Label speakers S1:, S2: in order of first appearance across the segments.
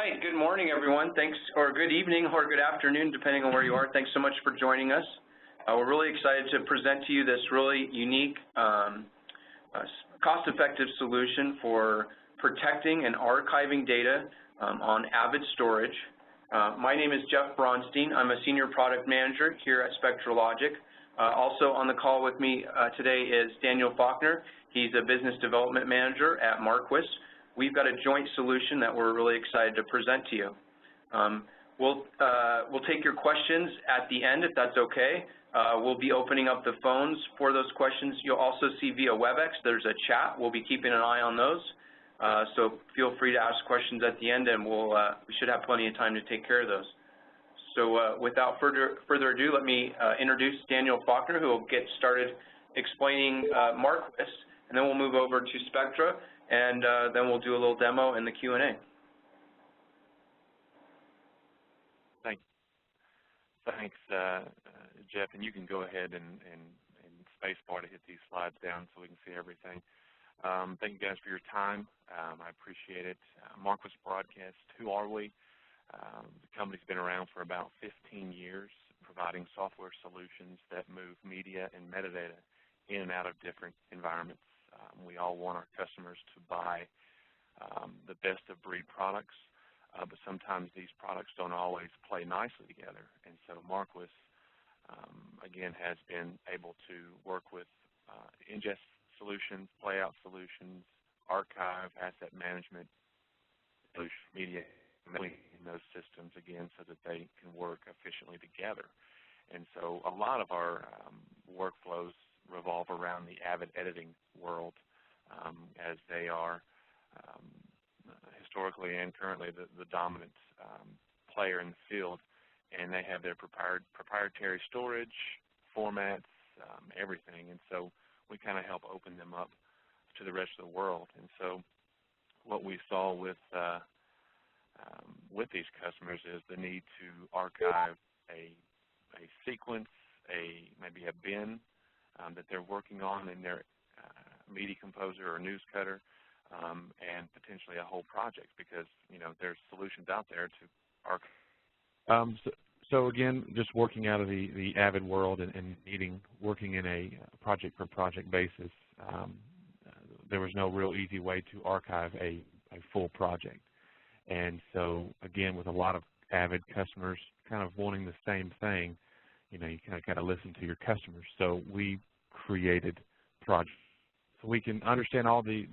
S1: right, good morning, everyone. Thanks, or good evening, or good afternoon, depending on where you are. Thanks so much for joining us. We're really excited to present to you this really unique, cost-effective solution for protecting and archiving data on Avid storage. My name is Jeff Bronstein. I'm a Senior Product Manager here at Spectra Logic. Also on the call with me today is Daniel Faulkner. He's a Business Development Manager at Marquis. We've got a joint solution that we're really excited to present to you. We'll take your questions at the end, if that's okay. We'll be opening up the phones for those questions. You'll also see via WebEx, there's a chat. We'll be keeping an eye on those. So feel free to ask questions at the end, and we should have plenty of time to take care of those. So without further ado, let me introduce Daniel Faulkner, who will get started explaining Marquis, and then we'll move over to Spectra, and then we'll do a little demo in the Q&A.
S2: Thanks, Jeff, and you can go ahead and spacebar to hit these slides down so we can see everything. Thank you guys for your time. I appreciate it. Marquis Broadcast, who are we? The company's been around for about 15 years, providing software solutions that move media and metadata in and out of different environments. We all want our customers to buy the best of breed products, but sometimes these products don't always play nicely together. And so Marquis, again, has been able to work with ingest solutions, playout solutions, archive, asset management, media in those systems, again, so that they can work efficiently together. And so a lot of our workflows revolve around the Avid editing world, as they are historically and currently the dominant player in the field, and they have their proprietary storage, formats, everything. And so we kind of help open them up to the rest of the world. And so what we saw with these customers is the need to archive a sequence, maybe a bin that they're working on in their media composer or news cutter, and potentially a whole project, because there's solutions out there to archive.
S3: So again, just working out of the Avid world and working in a project-per-project basis, there was no real easy way to archive a full project. And so again, with a lot of Avid customers kind of wanting the same thing, you kind of got to listen to your customers. So we created projects. So we can understand all the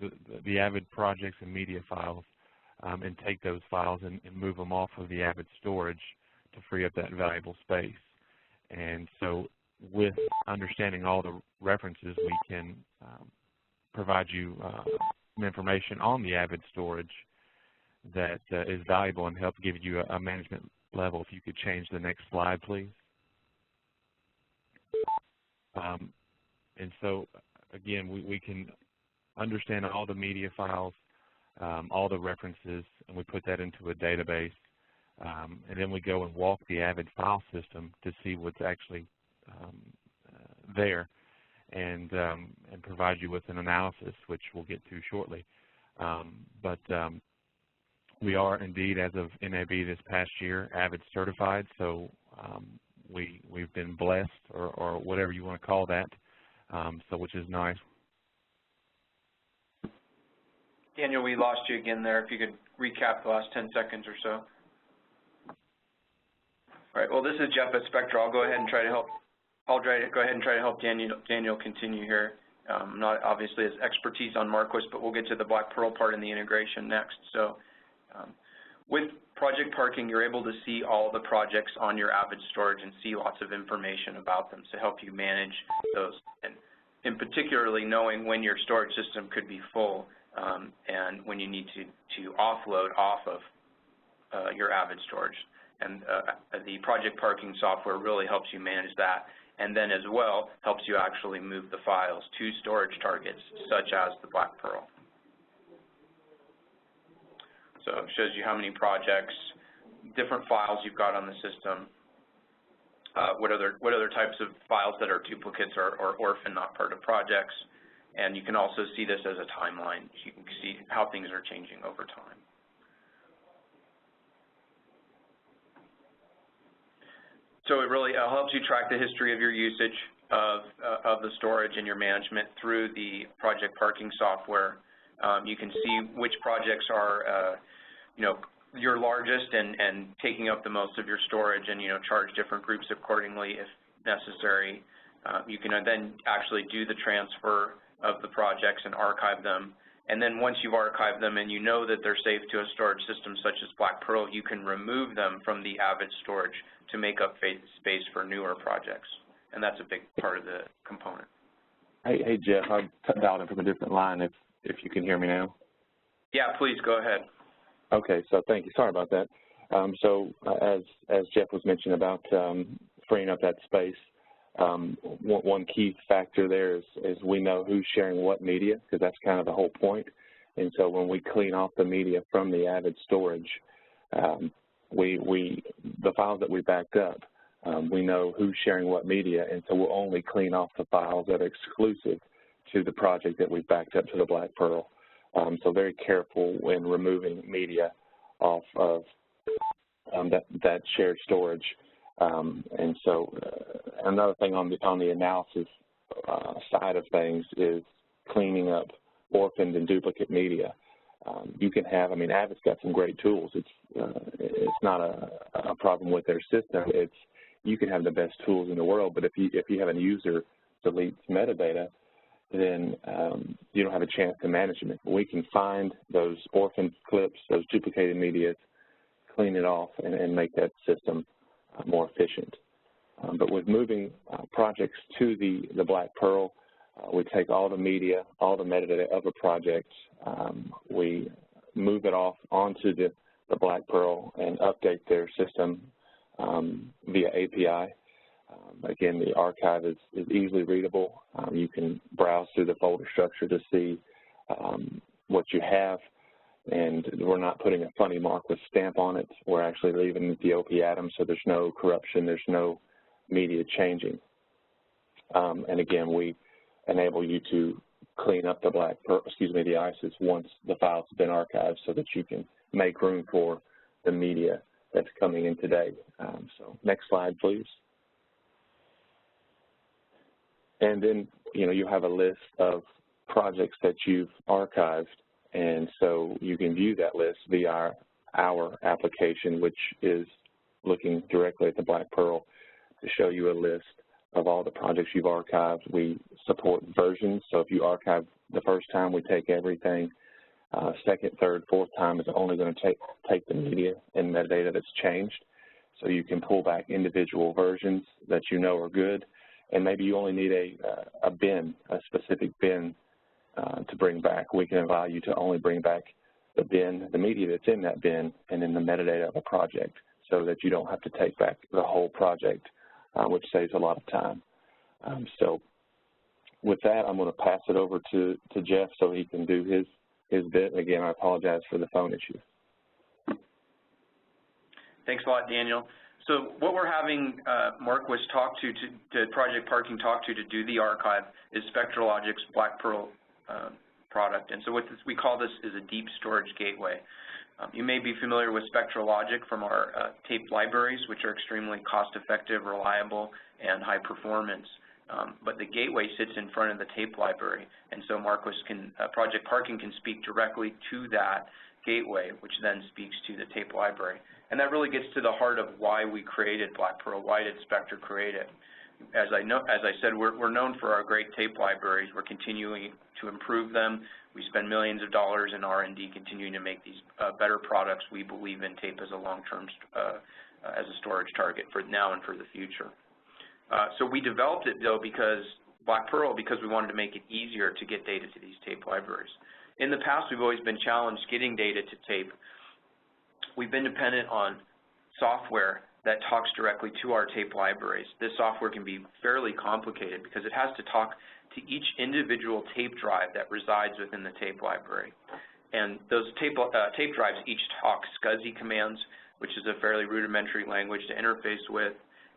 S3: Avid projects and media files, and take those files and move them off of the Avid storage to free up that valuable space. And so with understanding all the references, we can provide you some information on the Avid storage that is valuable and help give you a management level. If you could change the next slide, please. And so, again, we can understand all the media files, all the references, and we put that into a database. And then we go and walk the Avid file system to see what's actually there, and provide you with an analysis, which we'll get to shortly. But we are indeed, as of NAB this past year, Avid certified. So we've been blessed, or whatever you want to call that. So which is nice.
S1: Daniel, we lost you again there. If you could recap the last 10 seconds or so. All right. Well, this is Jeff at Spectra. I'll go ahead and try to help. Go ahead and try to help Daniel continue here. Not obviously his expertise on Marquis, but we'll get to the BlackPearl part in the integration next. So with project parking, you're able to see all the projects on your Avid storage and see lots of information about them to help you manage those, and in particularly knowing when your storage system could be full, and when you need to offload off of your Avid storage. And the project parking software really helps you manage that, and then as well helps you actually move the files to storage targets such as the BlackPearl. So it shows you how many projects, different files you've got on the system, what other types of files that are duplicates or orphan, not part of projects, and you can also see this as a timeline. You can see how things are changing over time. So it really helps you track the history of your usage of the storage and your management through the project parking software. You can see which projects are, your largest and taking up the most of your storage, and charge different groups accordingly if necessary. You can then actually do the transfer of the projects and archive them. And then once you've archived them and you know that they're safe to a storage system such as BlackPearl, you can remove them from the Avid storage to make up space for newer projects. And that's a big part of the component.
S3: Hey Jeff, I've dialed in from a different line if you can hear me now.
S1: Yeah, please go ahead.
S3: Okay, so thank you. Sorry about that. As Jeff was mentioning about freeing up that space, one key factor there is we know who's sharing what media, because that's kind of the whole point. And so when we clean off the media from the Avid storage, the files that we backed up, we know who's sharing what media, and so we'll only clean off the files that are exclusive to the project that we've backed up to the BlackPearl. So very careful when removing media off of that shared storage. And so another thing on the analysis side of things is cleaning up orphaned and duplicate media. You can have, Avid's got some great tools. It's not a problem with their system. You can have the best tools in the world, but if you have a user deletes metadata, then you don't have a chance to manage them. We can find those orphaned clips, those duplicated media, clean it off, and make that system more efficient. But with moving projects to the BlackPearl, we take all the media, all the metadata of a project, we move it off onto the BlackPearl and update their system via API. Again, the archive is easily readable. You can browse through the folder structure to see what you have, and we're not putting a funny mark with stamp on it. We're actually leaving the OP atom, so there's no corruption, there's no media changing. And again, we enable you to clean up the the ISIS once the files have been archived, so that you can make room for the media that's coming in today. So next slide, please. And then, you have a list of projects that you've archived, and so you can view that list via our application, which is looking directly at the BlackPearl to show you a list of all the projects you've archived. We support versions, so if you archive the first time, we take everything. Second, third, fourth time is only going to take the media and metadata that's changed. So you can pull back individual versions that you know are good, and maybe you only need a bin, a specific bin to bring back. We can allow you to only bring back the bin, the media that's in that bin, and then the metadata of a project, so that you don't have to take back the whole project, which saves a lot of time. So with that, I'm going to pass it over to Jeff so he can do his bit. Again, I apologize for the phone issue.
S1: Thanks a lot, Daniel. So what we're having Marquis talk to Project Parking talk to do the archive is SpectraLogic's BlackPearl product. And so what we call this is a deep storage gateway. You may be familiar with SpectraLogic from our tape libraries, which are extremely cost-effective, reliable, and high performance. But the gateway sits in front of the tape library, and so Project Parking can speak directly to that gateway, which then speaks to the tape library. And that really gets to the heart of why we created BlackPearl. Why did Spectra create it? As I said, we're known for our great tape libraries. We're continuing to improve them. We spend millions of dollars in R&D continuing to make these better products. We believe in tape as a long-term as a storage target for now and for the future. So we developed it, though, because we wanted to make it easier to get data to these tape libraries. In the past, we've always been challenged getting data to tape. We've been dependent on software that talks directly to our tape libraries. This software can be fairly complicated because it has to talk to each individual tape drive that resides within the tape library. And those tape drives each talk SCSI commands, which is a fairly rudimentary language to interface with,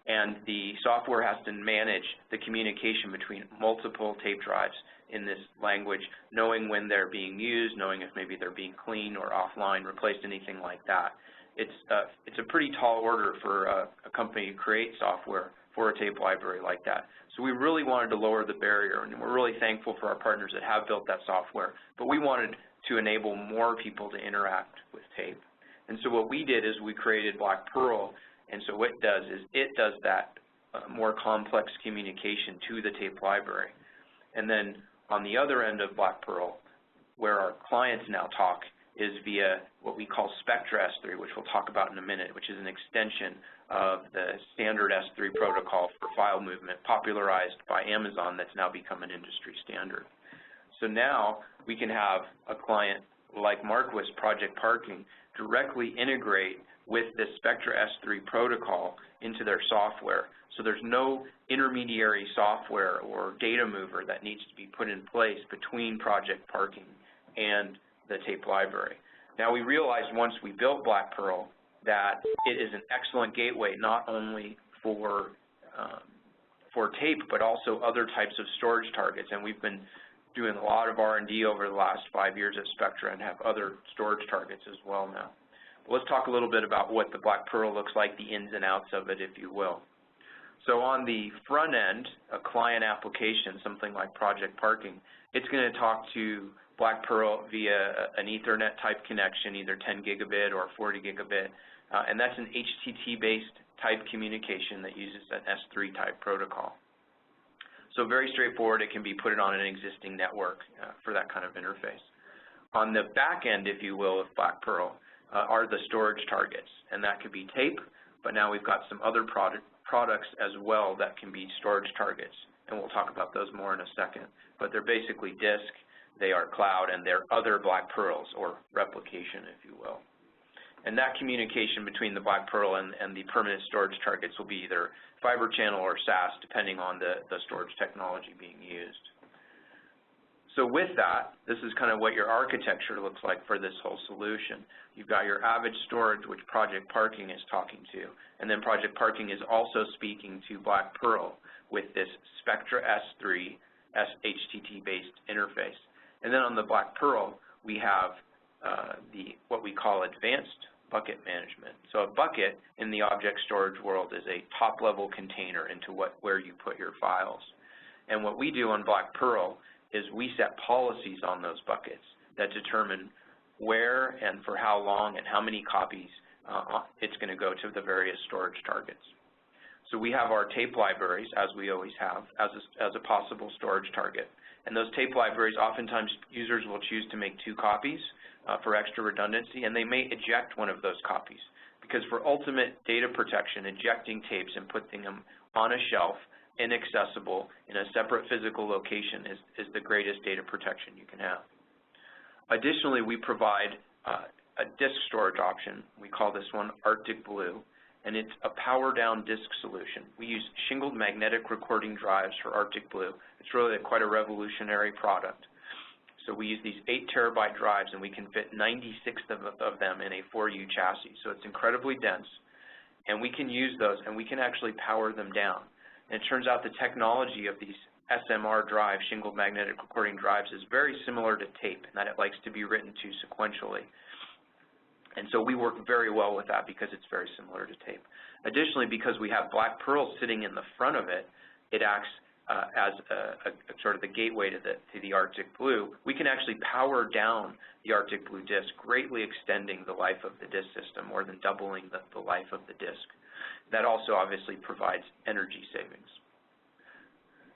S1: and the software has to manage the communication between multiple tape drives in this language, knowing when they're being used, knowing if maybe they're being cleaned or offline, replaced, anything like that. it's a pretty tall order for a company to create software for a tape library like that. So we really wanted to lower the barrier, and we're really thankful for our partners that have built that software. But we wanted to enable more people to interact with tape. And so what we did is we created BlackPearl, and so what it does is it does that more complex communication to the tape library. And then on the other end of BlackPearl, where our clients now talk, is via what we call Spectra S3, which we'll talk about in a minute, which is an extension of the standard S3 protocol for file movement popularized by Amazon that's now become an industry standard. So now we can have a client like Marquis Project Parking directly integrate with this Spectra S3 protocol into their software. So there's no intermediary software or data mover that needs to be put in place between Project Parking and the tape library. Now we realized once we built BlackPearl that it is an excellent gateway not only for tape but also other types of storage targets, and we've been doing a lot of R&D over the last 5 years at Spectra and have other storage targets as well now. But let's talk a little bit about what the BlackPearl looks like, the ins and outs of it, if you will. So on the front end, a client application, something like Project Parking, it's going to talk to BlackPearl via an Ethernet type connection, either 10 gigabit or 40 gigabit, and that's an HTTP-based type communication that uses an S3 type protocol. So very straightforward. It can be put on an existing network for that kind of interface. On the back end, if you will, of BlackPearl are the storage targets, and that could be tape, but now we've got some other products as well that can be storage targets, and we'll talk about those more in a second. But they're basically disk, they are cloud, and they're other BlackPearls, or replication, if you will. And that communication between the BlackPearl and the permanent storage targets will be either fiber channel or SAS, depending on the storage technology being used. So with that, this is kind of what your architecture looks like for this whole solution. You've got your Avid storage, which Project Parking is talking to, and then Project Parking is also speaking to BlackPearl with this Spectra S3 HTTP-based interface. And then on the BlackPearl, we have what we call advanced bucket management. So a bucket in the object storage world is a top-level container into where you put your files. And what we do on BlackPearl is we set policies on those buckets that determine where and for how long and how many copies it's going to go to the various storage targets. So we have our tape libraries, as we always have, as a possible storage target. And those tape libraries, oftentimes users will choose to make 2 copies for extra redundancy, and they may eject one of those copies. Because for ultimate data protection, ejecting tapes and putting them on a shelf, inaccessible, in a separate physical location is the greatest data protection you can have. Additionally, we provide a disk storage option. We call this one Arctic Blue, and it's a power-down disk solution. We use shingled magnetic recording drives for Arctic Blue. It's really quite a revolutionary product. So we use these 8 terabyte drives, and we can fit 96 of them in a 4U chassis. So it's incredibly dense, and we can use those, and we can actually power them down. And it turns out the technology of these SMR drives, shingled magnetic recording drives, is very similar to tape in that it likes to be written to sequentially. And so we work very well with that because it's very similar to tape. Additionally, because we have BlackPearl sitting in the front of it, it acts as a sort of the gateway to the Arctic Blue. We can actually power down the Arctic Blue disk, greatly extending the life of the disk system, more than doubling the life of the disk. That also obviously provides energy savings.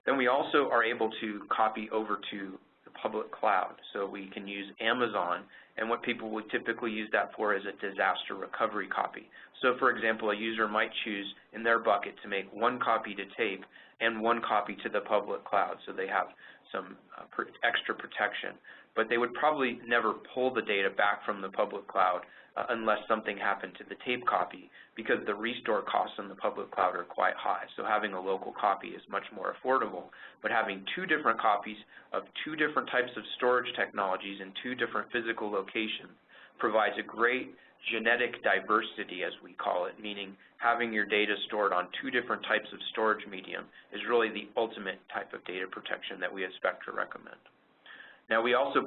S1: Then we also are able to copy over to the public cloud. So we can use Amazon, and what people would typically use that for is a disaster recovery copy. So for example, a user might choose in their bucket to make 1 copy to tape and 1 copy to the public cloud, so they have some extra protection. But they would probably never pull the data back from the public cloud unless something happened to the tape copy, because the restore costs in the public cloud are quite high. So having a local copy is much more affordable. But having 2 different copies of 2 different types of storage technologies in 2 different physical locations provides a great genetic diversity, as we call it, meaning having your data stored on 2 different types of storage medium is really the ultimate type of data protection that we at Spectra recommend. Now we also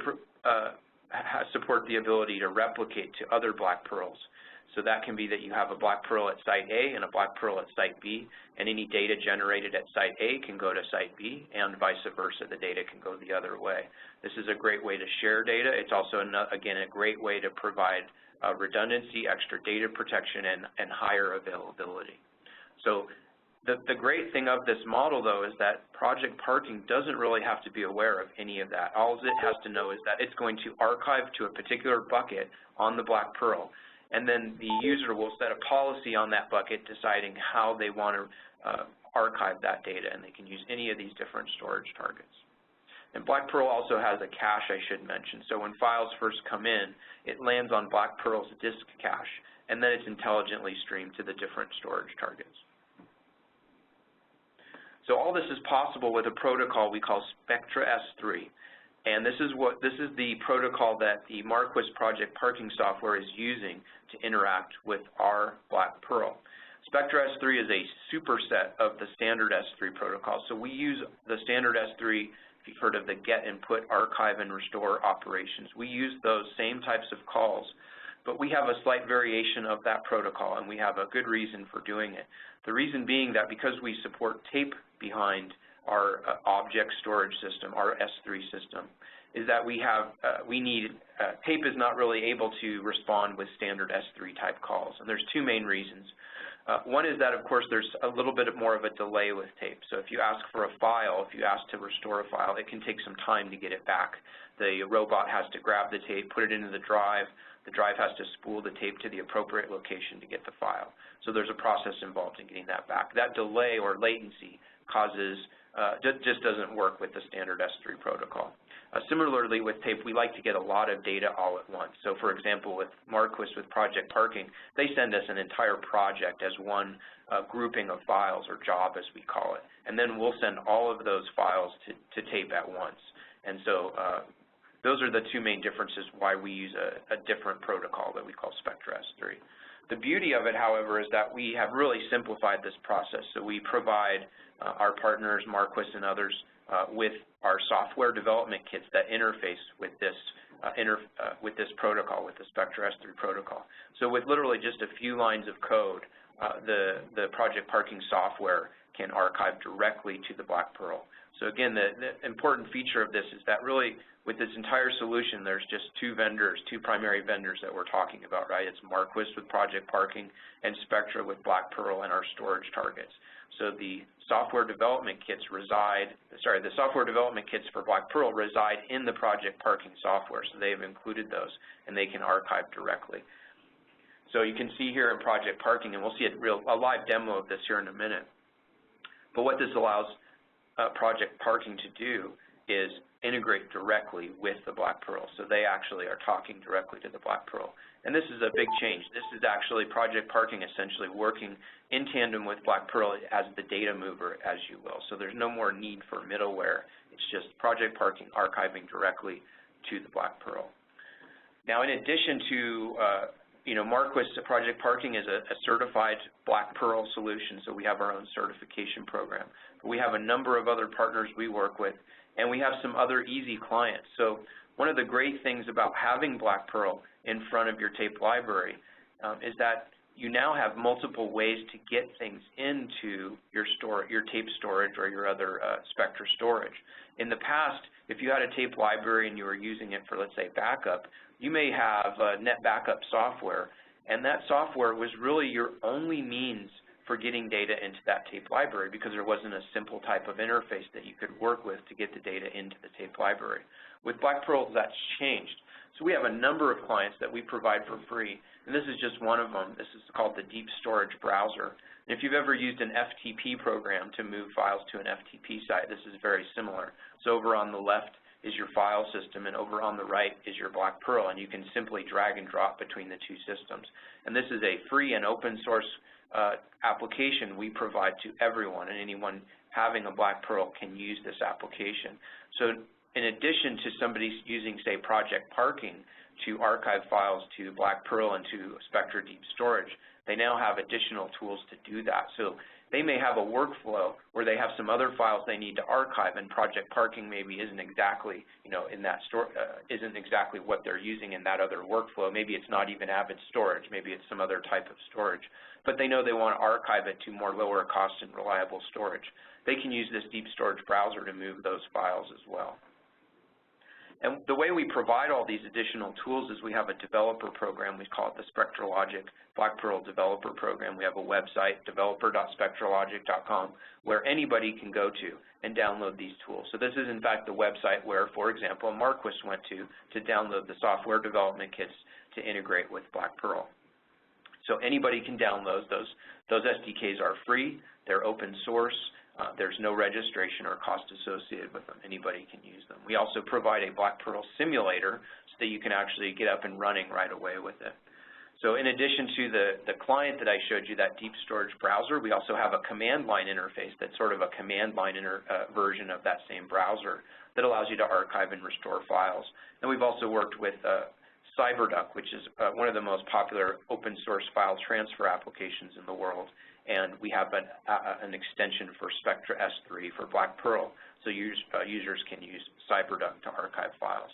S1: support the ability to replicate to other BlackPearls. So that can be that you have a BlackPearl at site A and a BlackPearl at site B, and any data generated at site A can go to site B, and vice versa. The data can go the other way. This is a great way to share data. It's also, again, a great way to provide redundancy, extra data protection, and higher availability. So the great thing of this model, though, is that Project Parking doesn't really have to be aware of any of that. All it has to know is that it's going to archive to a particular bucket on the BlackPearl, and then the user will set a policy on that bucket deciding how they want to archive that data, and they can use any of these different storage targets. And BlackPearl also has a cache, I should mention. So when files first come in, it lands on BlackPearl's disk cache, and then it's intelligently streamed to the different storage targets. So all this is possible with a protocol we call Spectra S3, and this is the protocol that the Marquis project parking software is using to interact with our BlackPearl. Spectra S3 is a superset of the standard S3 protocol. So we use the standard S3, if you've heard of the get, input, archive, and restore operations. We use those same types of calls, but we have a slight variation of that protocol, and we have a good reason for doing it. The reason being that because we support tape behind our object storage system, our S3 system, is that tape is not really able to respond with standard S3 type calls, and there's two main reasons. One is that, of course, there's a little bit more of a delay with tape. So if you ask for a file, if you ask to restore a file, it can take some time to get it back. The robot has to grab the tape, put it into the drive has to spool the tape to the appropriate location to get the file. So there's a process involved in getting that back. That delay or latency just doesn't work with the standard S3 protocol. Similarly, with tape, we like to get a lot of data all at once. So for example, with Marquis, with Project Parking, they send us an entire project as one grouping of files, or job as we call it. And then we'll send all of those files to tape at once. And so those are the two main differences why we use a different protocol that we call Spectra S3. The beauty of it, however, is that we have really simplified this process. So we provide our partners, Marquis and others, with our software development kits that interface with this protocol, with the Spectra S3 protocol. So with literally just a few lines of code, the Project Parking software can archive directly to the BlackPearl. So again, the important feature of this is that really with this entire solution, there's just two primary vendors that we're talking about, right? It's Marquis with Project Parking and Spectra with BlackPearl and our storage targets. So the software development kits for BlackPearl reside in the Project Parking software, so they've included those, and they can archive directly. So you can see here in Project Parking, and we'll see a live demo of this here in a minute. But what this allows Project Parking to do is integrate directly with the BlackPearl. So they actually are talking directly to the BlackPearl. And this is a big change. This is actually Project Parking essentially working in tandem with BlackPearl as the data mover, as you will. So there's no more need for middleware. It's just Project Parking archiving directly to the BlackPearl. Now, in addition to Marquis, Project Parking is a certified BlackPearl solution, so we have our own certification program. But we have a number of other partners we work with, and we have some other easy clients. So one of the great things about having BlackPearl in front of your tape library is that you now have multiple ways to get things into your tape storage or your other Spectra storage. In the past, if you had a tape library and you were using it for, let's say, backup, you may have net backup software, and that software was really your only means for getting data into that tape library because there wasn't a simple type of interface that you could work with to get the data into the tape library. With BlackPearl, that's changed. So we have a number of clients that we provide for free, and this is just one of them. This is called the Deep Storage Browser. And if you've ever used an FTP program to move files to an FTP site, this is very similar. So over on the left is your file system, and over on the right is your BlackPearl, and you can simply drag and drop between the two systems. And this is a free and open source application we provide to everyone, and anyone having a BlackPearl can use this application. So in addition to somebody using, say, Project Parking to archive files to BlackPearl and to Spectra Deep Storage, they now have additional tools to do that. So they may have a workflow where they have some other files they need to archive, and project parking maybe isn't exactly, in that isn't exactly what they're using in that other workflow. Maybe it's not even Avid storage. Maybe it's some other type of storage. But they know they want to archive it to more lower cost and reliable storage. They can use this deep storage browser to move those files as well. And the way we provide all these additional tools is we have a developer program. We call it the SpectraLogic BlackPearl Developer Program. We have a website, developer.spectralogic.com, where anybody can go to and download these tools. So this is, in fact, the website where, for example, Marquis went to download the software development kits to integrate with BlackPearl. So anybody can download those. Those SDKs are free. They're open source. There's no registration or cost associated with them. Anybody can use them. We also provide a BlackPearl simulator so that you can actually get up and running right away with it. So in addition to the client that I showed you, that deep storage browser, we also have a command line interface that's sort of a command line version of that same browser that allows you to archive and restore files. And we've also worked with CyberDuck, which is one of the most popular open source file transfer applications in the world. And we have an extension for Spectra S3 for BlackPearl, so users can use CyberDuck to archive files.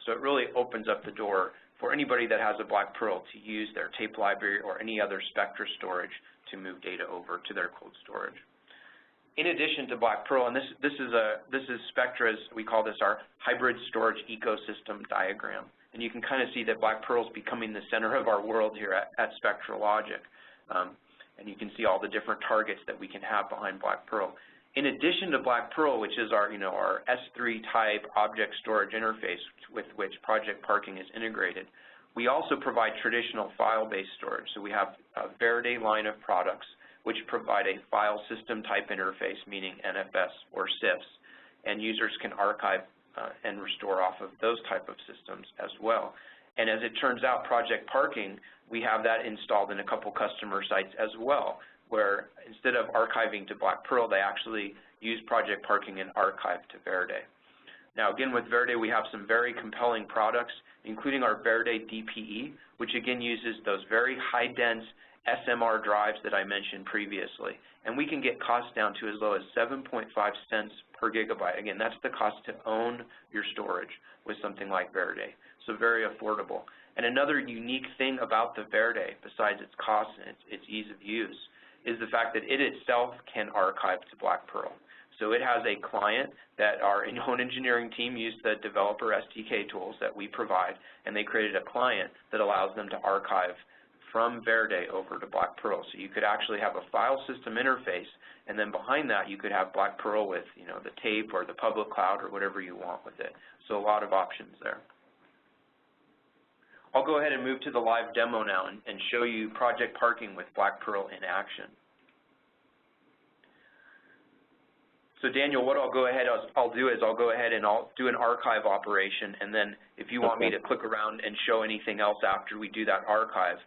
S1: So it really opens up the door for anybody that has a BlackPearl to use their tape library or any other Spectra storage to move data over to their cold storage. In addition to BlackPearl, and this is Spectra's, we call this our hybrid storage ecosystem diagram. And you can kind of see that BlackPearl is becoming the center of our world here at SpectraLogic. And you can see all the different targets that we can have behind BlackPearl. In addition to BlackPearl, which is our, our S3 type object storage interface with which project parking is integrated, we also provide traditional file-based storage. So we have a Verde line of products which provide a file system type interface, meaning NFS or SIFs, and users can archive and restore off of those type of systems as well. And as it turns out, project parking, we have that installed in a couple customer sites as well, where instead of archiving to BlackPearl, they actually use project parking and archive to Verde. Now, again, with Verde, we have some very compelling products, including our Verde DPE, which again uses those very high-dense SMR drives that I mentioned previously. And we can get costs down to as low as 7.5 cents per gigabyte. Again, that's the cost to own your storage with something like Verde. So very affordable. And another unique thing about the Verde, besides its cost and its ease of use, is the fact that it itself can archive to BlackPearl. So it has a client that our own engineering team used the developer SDK tools that we provide, and they created a client that allows them to archive from Verde over to BlackPearl. So you could actually have a file system interface, and then behind that you could have BlackPearl with the tape or the public cloud or whatever you want with it. So a lot of options there. I'll go ahead and move to the live demo now and show you project parking with BlackPearl in action. So Daniel, what I'll go ahead and I'll do an archive operation, and then if you want me to click around and show anything else after we do that archive,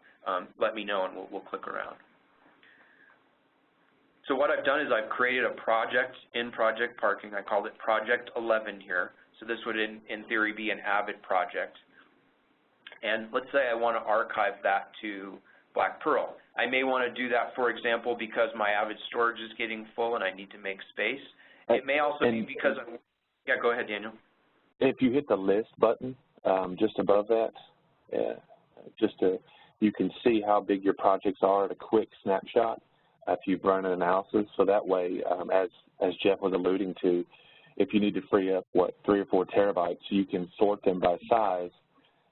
S1: let me know and we'll click around. So what I've done is I've created a project in project parking. I called it Project 11 here. So this would in theory be an Avid project. And let's say I want to archive that to BlackPearl. I may want to do that, for example, because my Avid storage is getting full and I need to make space. It may also be because yeah, go ahead, Daniel.
S4: If you hit the list button just above that, you can see how big your projects are at a quick snapshot if you've run an analysis. So that way, as Jeff was alluding to, if you need to free up, 3 or 4 terabytes, you can sort them by size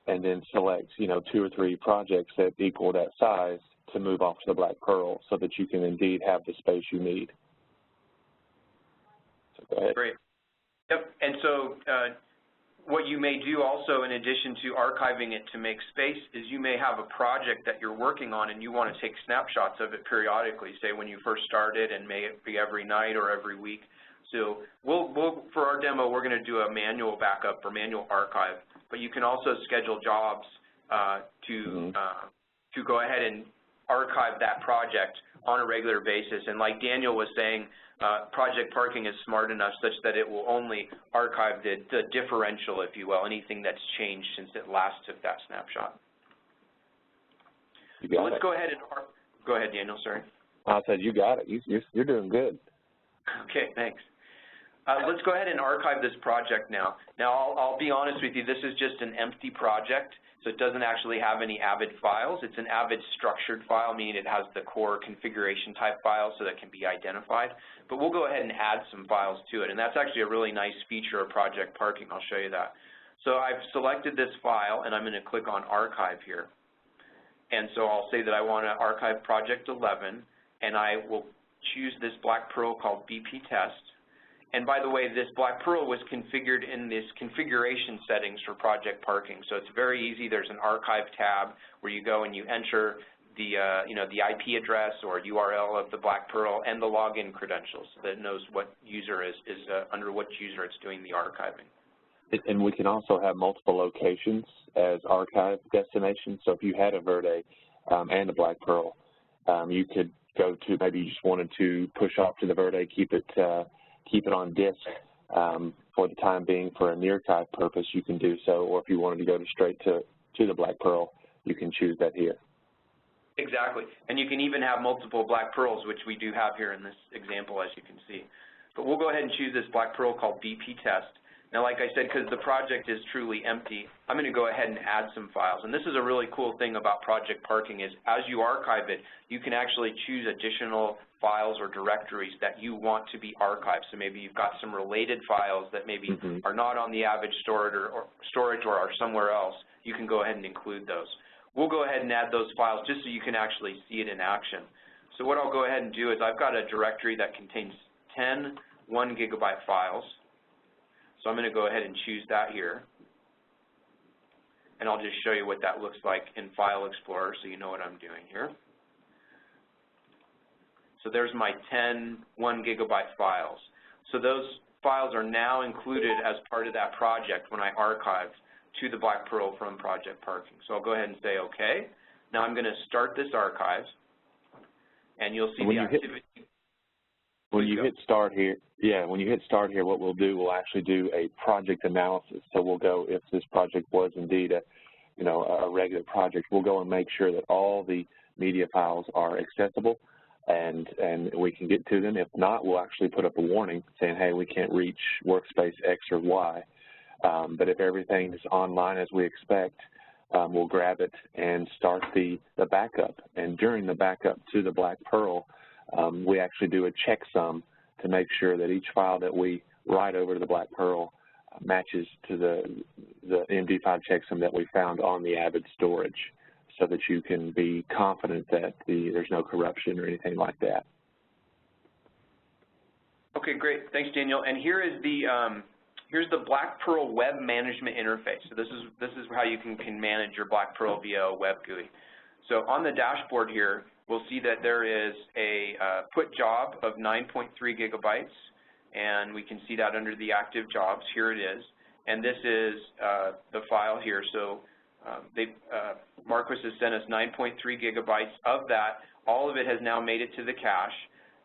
S4: and then select, 2 or 3 projects that equal that size to move off to the BlackPearl so that you can indeed have the space you need. So go ahead.
S1: Great. Yep. And so what you may do also, in addition to archiving it to make space, is you may have a project that you're working on and you want to take snapshots of it periodically, say when you first started, and may it be every night or every week. So for our demo, we're going to do a manual backup or manual archive, but you can also schedule jobs to go ahead and archive that project on a regular basis. And like Daniel was saying, project parking is smart enough such that it will only archive the differential, if you will, anything that's changed since it last took that snapshot. So let's go ahead and go ahead, Daniel. Sorry.
S4: I said, you got it. You're doing good.
S1: Okay, thanks. Let's go ahead and archive this project now. Now, I'll be honest with you, this is just an empty project, so it doesn't actually have any Avid files. It's an Avid structured file, meaning it has the core configuration type files so that can be identified. But we'll go ahead and add some files to it, and that's actually a really nice feature of Project Parking. I'll show you that. So I've selected this file, and I'm going to click on Archive here. And so I'll say that I want to archive Project 11, and I will choose this BlackPearl called BP Test. And by the way, this BlackPearl was configured in this configuration settings for Project Parking. So it's very easy. There's an archive tab where you go and you enter the the IP address or URL of the BlackPearl and the login credentials so that it knows what user is under what user it's doing the archiving.
S4: And we can also have multiple locations as archive destinations. So if you had a Verde and a BlackPearl, you could go to, maybe you just wanted to push off to the Verde, keep it on disk for the time being for a near-archive purpose, you can do so. Or if you wanted to go straight to the BlackPearl, you can choose that here.
S1: Exactly. And you can even have multiple BlackPearls, which we do have here in this example, as you can see. But we'll go ahead and choose this BlackPearl called BP Test. Now, like I said, because the project is truly empty, I'm going to go ahead and add some files. And this is a really cool thing about Project Parking is as you archive it, you can actually choose additional files or directories that you want to be archived. So maybe you've got some related files that maybe are not on the Avid storage or are somewhere else. You can go ahead and include those. We'll go ahead and add those files just so you can actually see it in action. So what I'll go ahead and do is I've got a directory that contains 10 1-gigabyte files. So I'm going to go ahead and choose that here. And I'll just show you what that looks like in File Explorer so you know what I'm doing here. So there's my 10 1-gigabyte files. So those files are now included as part of that project when I archive to the BlackPearl from Project Parking. So I'll go ahead and say OK. Now I'm going to start this archive, and you'll see the activity.
S4: When you hit start here, when you hit start here, what we'll do, we'll actually do a project analysis. So we'll go, if this project was indeed a regular project, we'll go and make sure that all the media files are accessible and we can get to them. If not, we'll actually put up a warning saying, hey, we can't reach workspace X or Y. But if everything is online as we expect, we'll grab it and start the backup. And during the backup to the BlackPearl, we actually do a checksum to make sure that each file that we write over to the BlackPearl matches to the MD5 checksum that we found on the Avid storage so that you can be confident that there's no corruption or anything like that.
S1: Okay, great. Thanks, Daniel. And here is here's the BlackPearl web management interface. So this is how you can manage your BlackPearl via a web GUI. So on the dashboard here, we'll see that there is a put job of 9.3 gigabytes, and we can see that under the active jobs. Here it is, and this is the file here. So Marquis has sent us 9.3 gigabytes. Of that, all of it has now made it to the cache.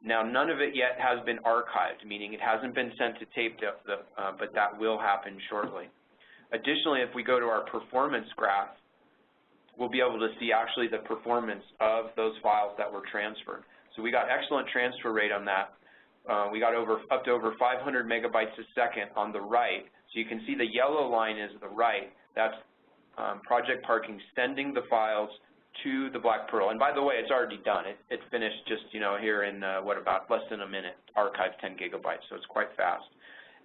S1: Now, none of it yet has been archived, meaning it hasn't been sent to tape, but that will happen shortly. Additionally, if we go to our performance graph, we'll be able to see actually the performance of those files that were transferred. So we got excellent transfer rate on that. We got up to over 500 megabytes a second on the right. So you can see the yellow line is the right. That's Project Parking sending the files to the BlackPearl. And by the way, it's already done. It finished just here in about less than a minute, archived 10 gigabytes. So it's quite fast.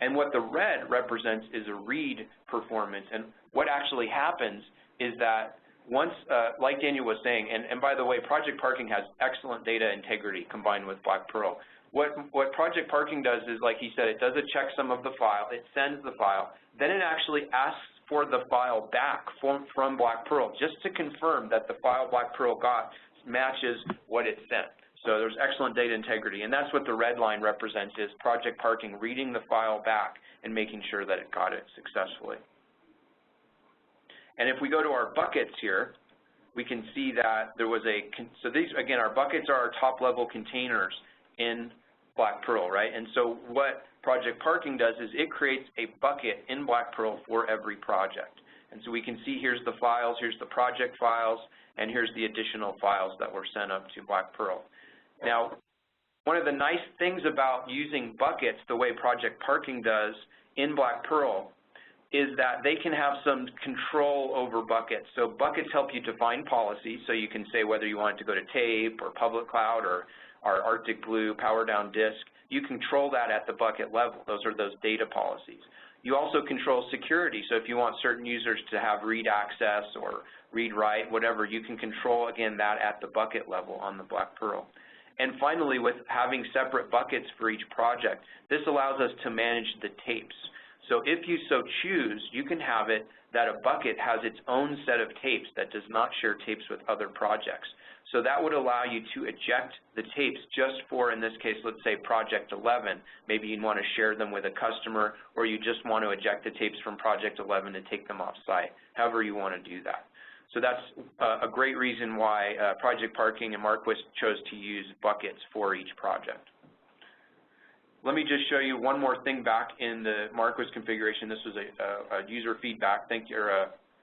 S1: And what the red represents is a read performance. And what actually happens is that once, like Daniel was saying, and by the way, Project Parking has excellent data integrity combined with BlackPearl. What Project Parking does is, like he said, it does a checksum of the file, it sends the file, then it actually asks for the file back from BlackPearl just to confirm that the file BlackPearl got matches what it sent. So there's excellent data integrity, and that's what the red line represents is Project Parking reading the file back and making sure that it got it successfully. And if we go to our buckets here, we can see that there was so these, again, our buckets are our top-level containers in BlackPearl, right? And so what Project Parking does is it creates a bucket in BlackPearl for every project. And so we can see here's the files, here's the project files, and here's the additional files that were sent up to BlackPearl. Now, one of the nice things about using buckets the way Project Parking does in BlackPearl is that they can have some control over buckets. So buckets help you define policies, so you can say whether you want it to go to tape or public cloud or our Arctic Blue power down disk. You control that at the bucket level. Those are those data policies. You also control security, so if you want certain users to have read access or read write, whatever, you can control, again, that at the bucket level on the BlackPearl. And finally, with having separate buckets for each project, this allows us to manage the tapes. So if you so choose, you can have it that a bucket has its own set of tapes that does not share tapes with other projects. So that would allow you to eject the tapes just for, in this case, let's say Project 11. Maybe you want to share them with a customer, or you just want to eject the tapes from Project 11 and take them off-site, however you want to do that. So that's a great reason why Project Parking and Marquis chose to use buckets for each project. Let me just show you one more thing back in the Marquis configuration. This was a user feedback. Thank you,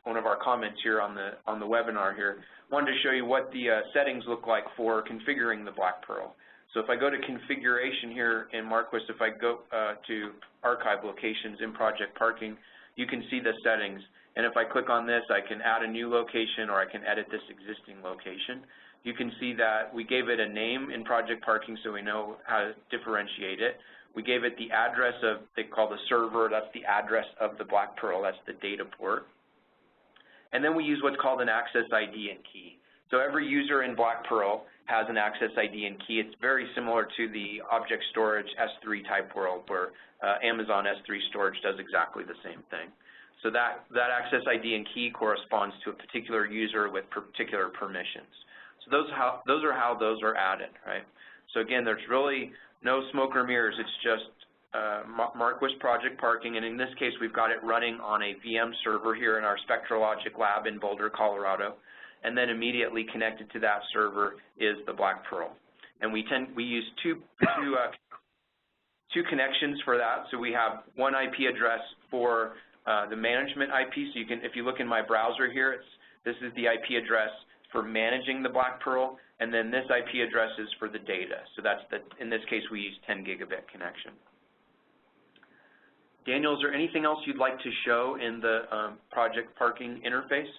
S1: one of our comments here on the webinar here. Wanted to show you what the settings look like for configuring the BlackPearl. So if I go to configuration here in Marquis, if I go to archive locations in Project Parking, you can see the settings. And if I click on this, I can add a new location or I can edit this existing location. You can see that we gave it a name in Project Parking so we know how to differentiate it. We gave it the address of, they call the server, that's the address of the BlackPearl, that's the data port. And then we use what's called an access ID and key. So every user in BlackPearl has an access ID and key. It's very similar to the object storage S3 type world where Amazon S3 storage does exactly the same thing. So that access ID and key corresponds to a particular user with particular permissions. So those are how those are added, right? So again, there's really no smoke or mirrors. It's just Marquis Project Parking, and in this case, we've got it running on a VM server here in our SpectraLogic lab in Boulder, Colorado, and then immediately connected to that server is the BlackPearl. And we use two connections for that. So we have one IP address for the management IP. So you can, if you look in my browser here, this is the IP address for managing the BlackPearl, and then this IP address is for the data. So that's in this case, we use 10 gigabit connection. Daniel, is there anything else you'd like to show in the Project Parking interface?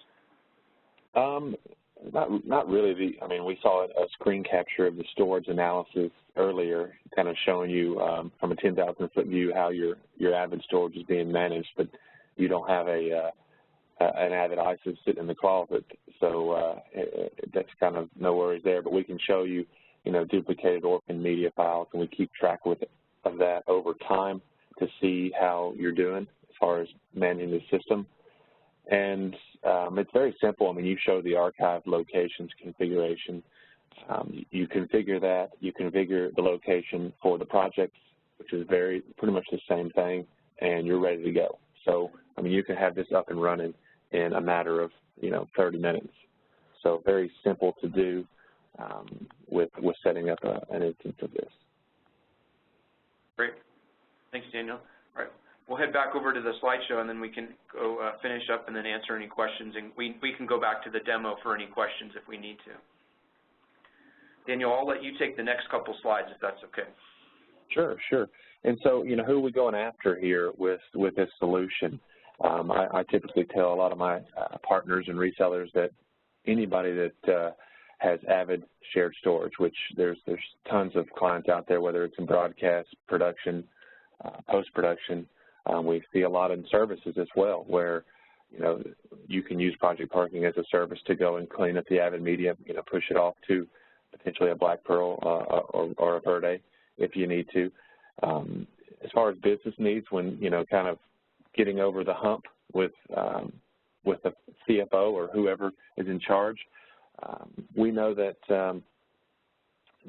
S4: Not really. I mean, we saw a screen capture of the storage analysis earlier, kind of showing you from a 10,000-foot view how your Avid storage is being managed, but you don't have an Avid ISO sitting in the closet, so that's kind of no worries there. But we can show you, duplicated orphan media files, and we keep track of that over time to see how you're doing as far as managing the system. And it's very simple. I mean, you show the archive locations configuration. You configure that. You configure the location for the projects, which is pretty much the same thing, and you're ready to go. So, I mean, you can have this up and running in a matter of, 30 minutes. So very simple to do with setting up an instance of this.
S1: Great. Thanks, Daniel. All right. We'll head back over to the slideshow, and then we can go finish up and then answer any questions. And we can go back to the demo for any questions if we need to. Daniel, I'll let you take the next couple slides if that's okay.
S4: Sure. And so, who are we going after here with this solution? I typically tell a lot of my partners and resellers that anybody that has Avid shared storage, which there's tons of clients out there, whether it's in broadcast, production, post-production. We see a lot in services as well, where you can use Project Parking as a service to go and clean up the Avid media, push it off to potentially a BlackPearl or a Verde if you need to. As far as business needs, when kind of getting over the hump with the CFO or whoever is in charge, we know that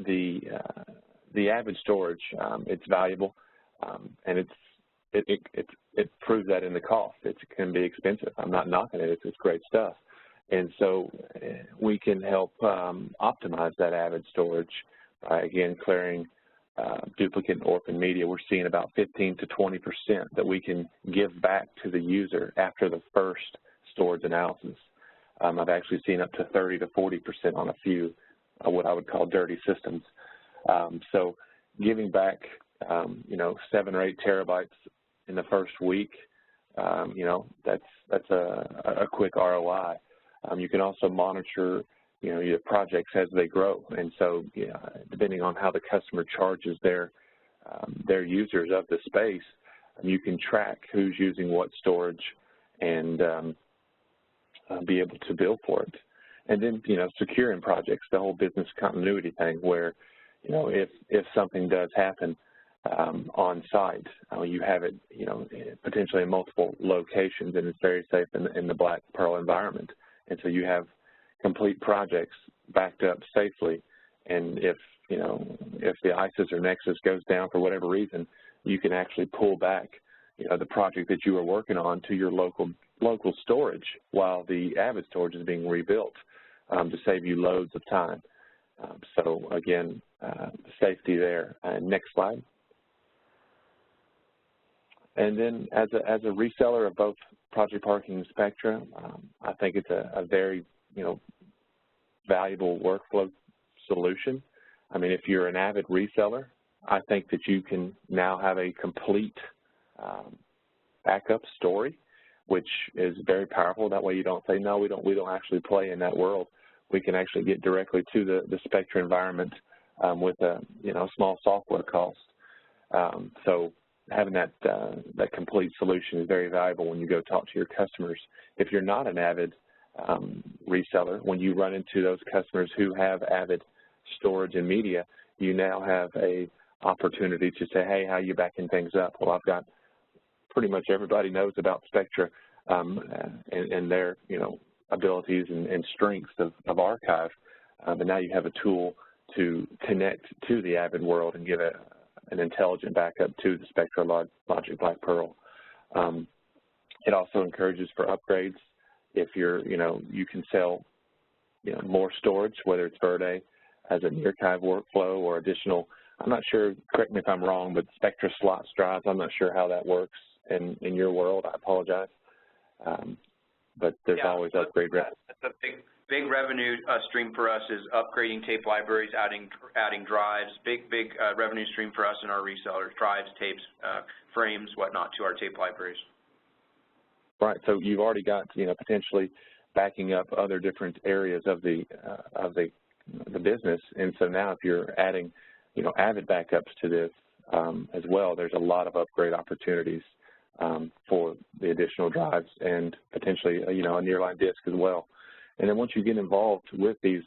S4: the Avid storage, it's valuable, and it proves that in the cost. It can be expensive. I'm not knocking it. It's great stuff. And so we can help optimize that Avid storage by, again, clearing duplicate and orphan media. We're seeing about 15 to 20% that we can give back to the user after the first storage analysis. I've actually seen up to 30 to 40% on a few what I would call dirty systems. So giving back, 7 or 8 terabytes in the first week, that's a quick ROI. You can also monitor, your projects as they grow, and so depending on how the customer charges their users of the space, you can track who's using what storage and be able to bill for it. And then, securing projects, the whole business continuity thing where, if something does happen on site, you have it, potentially in multiple locations, and it's very safe in the BlackPearl environment. And so you have complete projects backed up safely, and if the ISIS or Nexus goes down for whatever reason, you can actually pull back, the project that you were working on to your local storage while the Avid storage is being rebuilt to save you loads of time. So again, safety there. Next slide. And then as a reseller of both Project Parking and Spectra, I think it's a very valuable workflow solution. I mean, if you're an Avid reseller, I think that you can now have a complete backup story, which is very powerful. That way you don't say, no, we don't actually play in that world. We can actually get directly to the Spectra environment with a small software cost. So having that complete solution is very valuable when you go talk to your customers. If you're not an Avid reseller, when you run into those customers who have Avid storage and media, you now have a opportunity to say, hey, how are you backing things up? Well, I've got pretty much everybody knows about Spectra and their abilities and strengths of archive, but now you have a tool to connect to the Avid world and give an intelligent backup to the Spectra Logic BlackPearl. It also encourages for upgrades. If you can sell more storage, whether it's Verde as an archive workflow or additional. I'm not sure, correct me if I'm wrong, but Spectra slots drives, I'm not sure how that works in your world. I apologize. But there's always upgrade.
S1: That's a big revenue stream for us is upgrading tape libraries, adding drives. Big revenue stream for us and our resellers, drives, tapes, frames, whatnot to our tape libraries.
S4: Right. So you've already got potentially backing up other different areas of the business, and so now if you're adding Avid backups to this as well, there's a lot of upgrade opportunities for the additional drives and potentially a nearline disk as well. And then once you get involved with these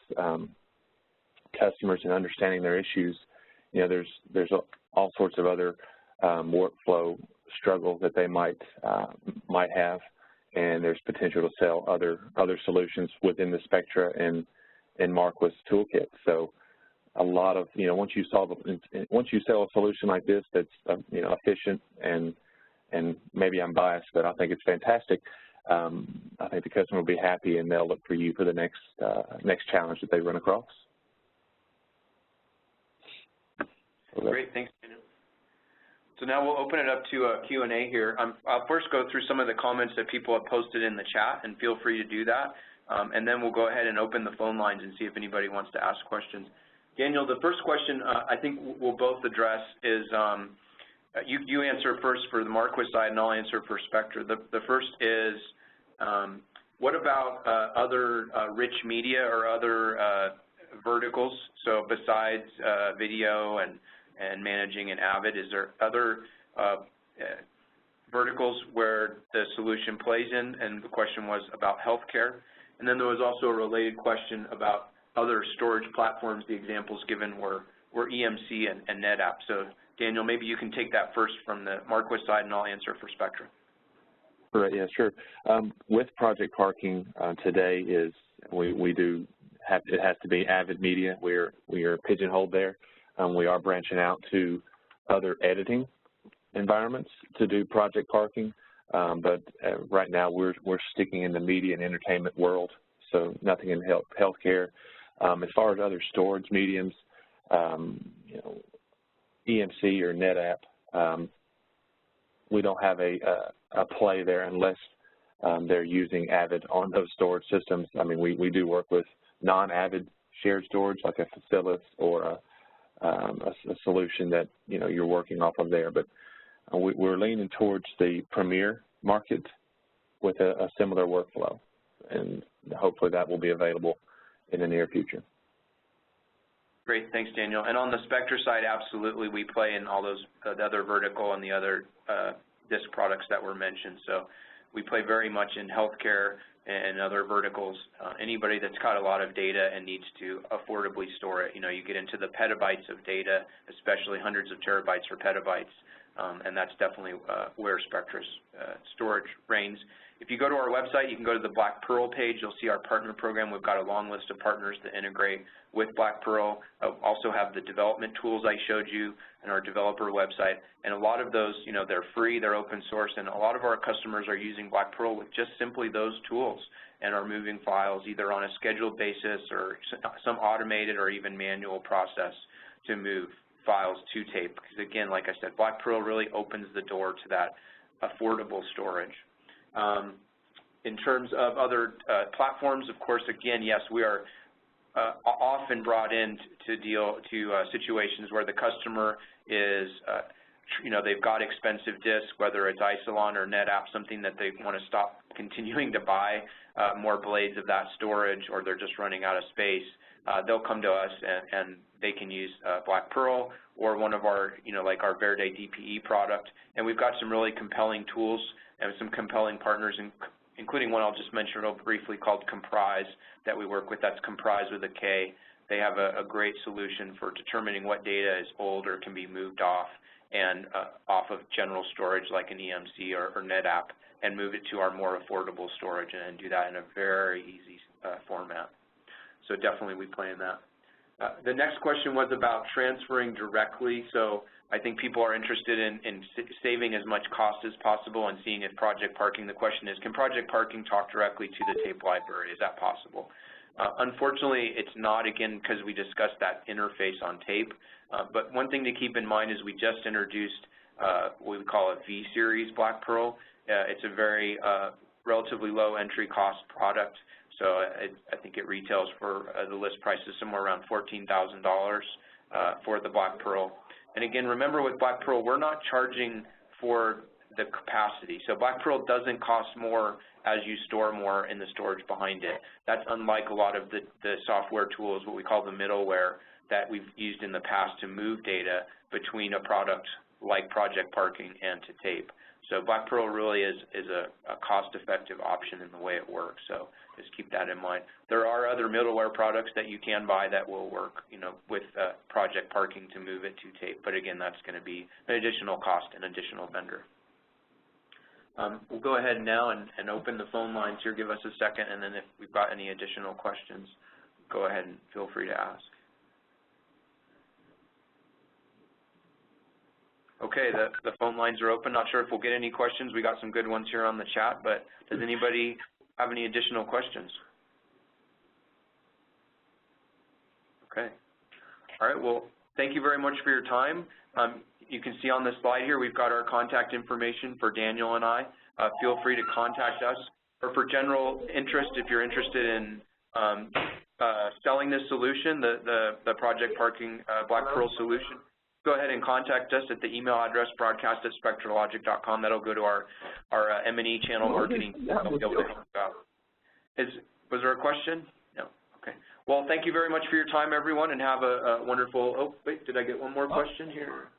S4: customers and understanding their issues, there's all sorts of other workflow struggles that they might have, and there's potential to sell other solutions within the Spectra and Marquis toolkit. So a lot of once you sell a solution like this that's efficient and maybe I'm biased, but I think it's fantastic. I think the customer will be happy, and they'll look for you for the next challenge that they run across.
S1: Great, thanks, Daniel. So now we'll open it up to a Q&A here. I'll first go through some of the comments that people have posted in the chat, and feel free to do that. And then we'll go ahead and open the phone lines and see if anybody wants to ask questions. Daniel, the first question I think we'll both address is you answer first for the Marquis side, and I'll answer for Spectra. The first is, what about other rich media or other verticals? So besides video and managing an Avid, is there other verticals where the solution plays in? And the question was about healthcare. And then there was also a related question about other storage platforms. The examples given were EMC and NetApp. So Daniel, maybe you can take that first from the Marquis side, and I'll answer for Spectra.
S4: Right, yeah, sure. With Project Parking today is it has to be Avid Media. We are pigeonholed there. We are branching out to other editing environments to do Project Parking, but right now we're sticking in the media and entertainment world, so nothing in healthcare. As far as other storage mediums, EMC or NetApp, we don't have a play there unless they're using Avid on those storage systems. I mean, we do work with non-Avid shared storage like a Facilis or a solution that you're working off of there. But we're leaning towards the premier market with a similar workflow, and hopefully that will be available in the near future.
S1: Great, thanks, Daniel. And on the Spectra side, absolutely, we play in all those the other vertical and the other disk products that were mentioned. So we play very much in healthcare and other verticals. Anybody that's got a lot of data and needs to affordably store it, you get into the petabytes of data, especially hundreds of terabytes or petabytes, and that's definitely where Spectra's storage reigns. If you go to our website, you can go to the BlackPearl page. You'll see our partner program. We've got a long list of partners that integrate with BlackPearl. Also have the development tools I showed you in our developer website. And a lot of those, they're free, they're open source, and a lot of our customers are using BlackPearl with just simply those tools and are moving files either on a scheduled basis or some automated or even manual process to move files to tape. Because again, like I said, BlackPearl really opens the door to that affordable storage. In terms of other platforms, of course, again, yes, we are often brought in to deal to situations where the customer is, they've got expensive disk, whether it's Isilon or NetApp, something that they want to stop continuing to buy more blades of that storage, or they're just running out of space. They'll come to us and they can use BlackPearl or one of our, like our Verde DPE product. And we've got some really compelling tools and some compelling partners, including one I'll just mention real briefly called Comprise that we work with. That's Comprise with a K. They have a great solution for determining what data is old or can be moved off and off of general storage like an EMC or NetApp, and move it to our more affordable storage and do that in a very easy format. So definitely we play in that. The next question was about transferring directly. So I think people are interested in saving as much cost as possible and seeing if project parking, the question is, can project parking talk directly to the tape library? Is that possible? Unfortunately, it's not, again, because we discussed that interface on tape. But one thing to keep in mind is we just introduced what we call a V-Series BlackPearl. It's a very relatively low entry cost product. So I think it retails for the list price is somewhere around $14,000 for the BlackPearl. And again, remember with BlackPearl, we're not charging for the capacity. So BlackPearl doesn't cost more as you store more in the storage behind it. That's unlike a lot of the software tools, what we call the middleware, that we've used in the past to move data between a product like project parking and to tape. So BlackPearl really is a cost-effective option in the way it works. So just keep that in mind. There are other middleware products that you can buy that will work, with project parking to move it to tape. But again, that's going to be an additional cost, an additional vendor. We'll go ahead now and open the phone lines here. Give us a second, and then if we've got any additional questions, go ahead and feel free to ask. Okay, the phone lines are open. Not sure if we'll get any questions. We got some good ones here on the chat, but does anybody have any additional questions? Okay. All right, well, thank you very much for your time. You can see on the slide here we've got our contact information for Daniel and I. Feel free to contact us. Or for general interest, if you're interested in selling this solution, the project parking BlackPearl solution, go ahead and contact us at the email address broadcast@spectralogic.com. That'll go to our M&E channel marketing. We'll be able to help you out. Was there a question? No. Okay. Well, thank you very much for your time, everyone, and have a wonderful. Oh, wait, did I get one more question here?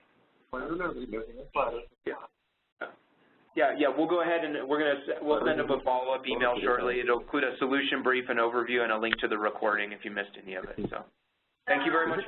S1: Yeah. We'll go ahead and we'll send up a follow-up email shortly. It'll include a solution brief, an overview, and a link to the recording if you missed any of it. So, thank you very much.